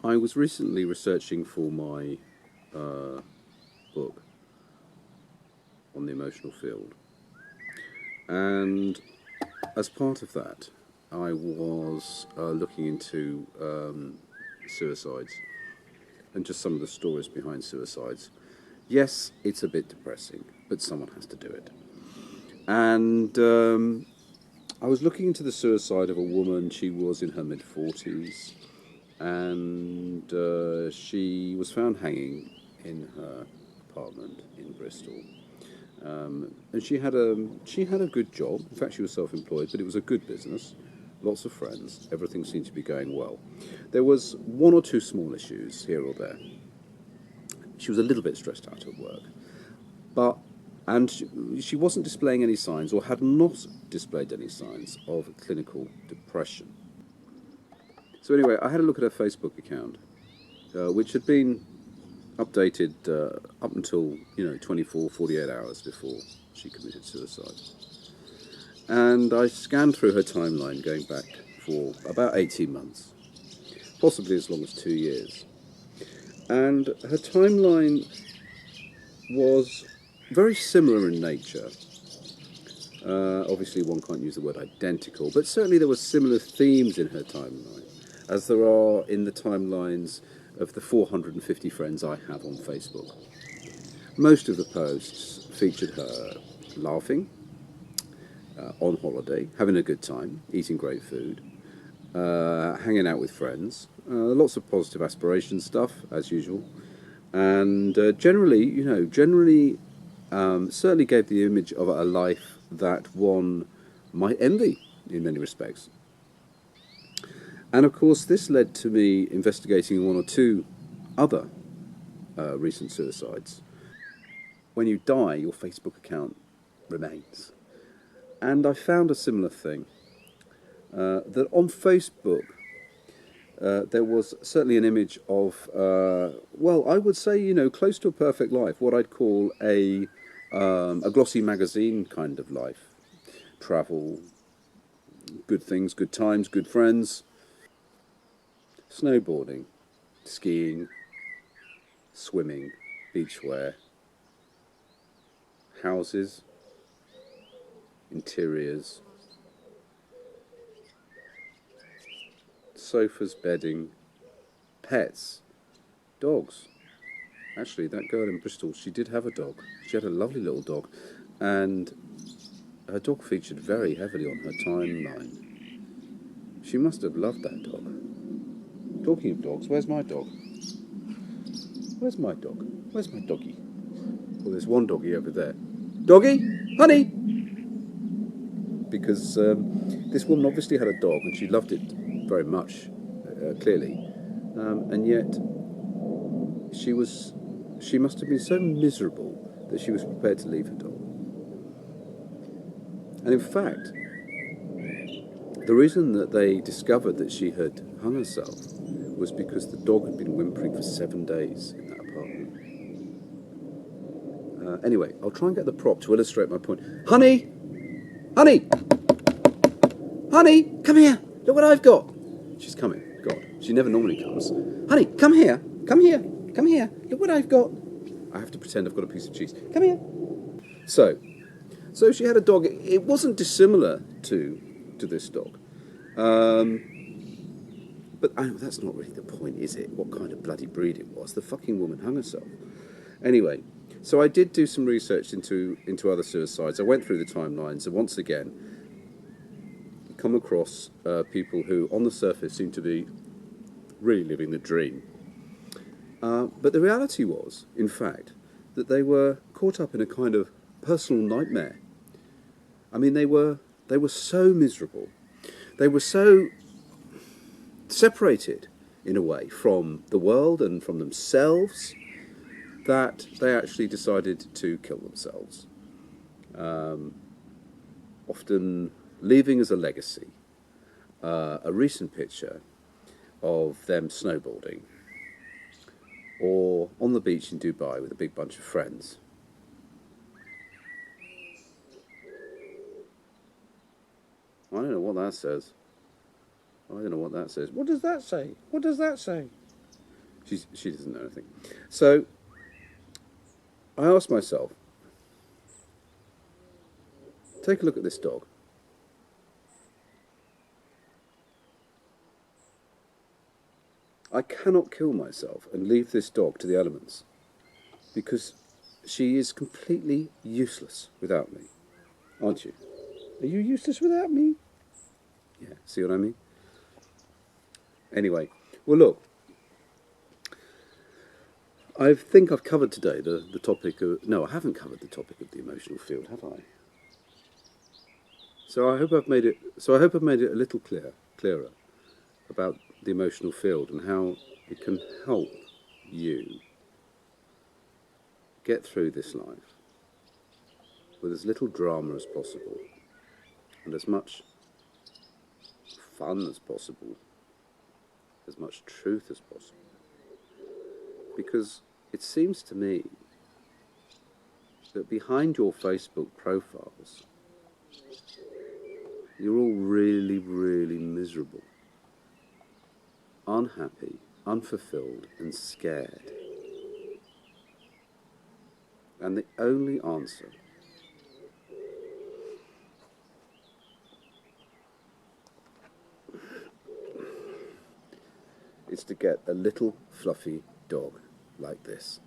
I was recently researching for my book on the emotional field, and as part of that, I was looking into suicides and just some of the stories behind suicides. Yes, it's a bit depressing, but someone has to do it. And I was looking into the suicide of a woman. She was in her mid-40s, and she was found hanging in her apartment in Bristol. And she had a good job. In fact, she was self-employed, but it was a good business. Lots of friends. Everything seemed to be going well. There was one or two small issues here or there. She was a little bit stressed out at work, but she wasn't displaying any signs, or had not displayed any signs of clinical depression. So anyway, I had a look at her Facebook account, which had been updated up until 24, 48 hours before she committed suicide. And I scanned through her timeline going back for about 18 months, possibly as long as 2 years. And her timeline was very similar in nature. Obviously, one can't use the word identical, but certainly there were similar themes in her timeline, as there are in the timelines of the 450 friends I have on Facebook. Most of the posts featured her laughing, on holiday, having a good time, eating great food, hanging out with friends, lots of positive aspiration stuff, as usual, and generally certainly gave the image of a life that one might envy in many respects. And of course, this led to me investigating one or two other recent suicides. When you die, your Facebook account remains. And I found a similar thing, that on Facebook there was certainly an image of, I would say, close to a perfect life, what I'd call a glossy magazine kind of life. Travel, good things, good times, good friends, snowboarding, skiing, swimming, beachwear, houses, interiors, sofas, bedding, pets, dogs. Actually, that girl in Bristol, she did have a dog. She had a lovely little dog, and her dog featured very heavily on her timeline. She must have loved that dog. Talking of dogs, where's my dog? Where's my dog? Where's my doggy? Well, there's one doggy over there. Doggy? Honey! Because this woman obviously had a dog, and she loved it very much, clearly. And yet, she must have been so miserable that she was prepared to leave her dog. And in fact, the reason that they discovered that she had hung herself was because the dog had been whimpering for 7 days in that apartment. Anyway, I'll try and get the prop to illustrate my point. Honey! Honey! Honey! Come here! Look what I've got! She's coming. God, she never normally comes. Honey, come here! Come here! Come here! Look what I've got! I have to pretend I've got a piece of cheese. Come here! So she had a dog. It wasn't dissimilar to this dog. But that's not really the point, is it? What kind of bloody breed it was. The fucking woman hung herself. Anyway, so I did do some research into other suicides. I went through the timelines, and once again, come across people who, on the surface, seem to be really living the dream. But the reality was, in fact, that they were caught up in a kind of personal nightmare. I mean, they were so miserable. They were so separated, in a way, from the world and from themselves, that they actually decided to kill themselves. Often leaving as a legacy a recent picture of them snowboarding, or on the beach in Dubai with a big bunch of friends. I don't know what that says. I don't know what that says. What does that say? What does that say? She doesn't know anything. So I asked myself, take a look at this dog. I cannot kill myself and leave this dog to the elements because she is completely useless without me. Aren't you? Are you useless without me? Yeah, see what I mean? Anyway, well, look, I think I've covered today the topic of. No, I haven't covered the topic of the emotional field, have I? So I hope I've made it. So I hope I've made it a little clearer about the emotional field and how it can help you get through this life with as little drama as possible and as much fun as possible, as much truth as possible. Because it seems to me that behind your Facebook profiles, you're all really, really miserable, unhappy, unfulfilled, and scared. And the only answer is to get a little fluffy dog like this.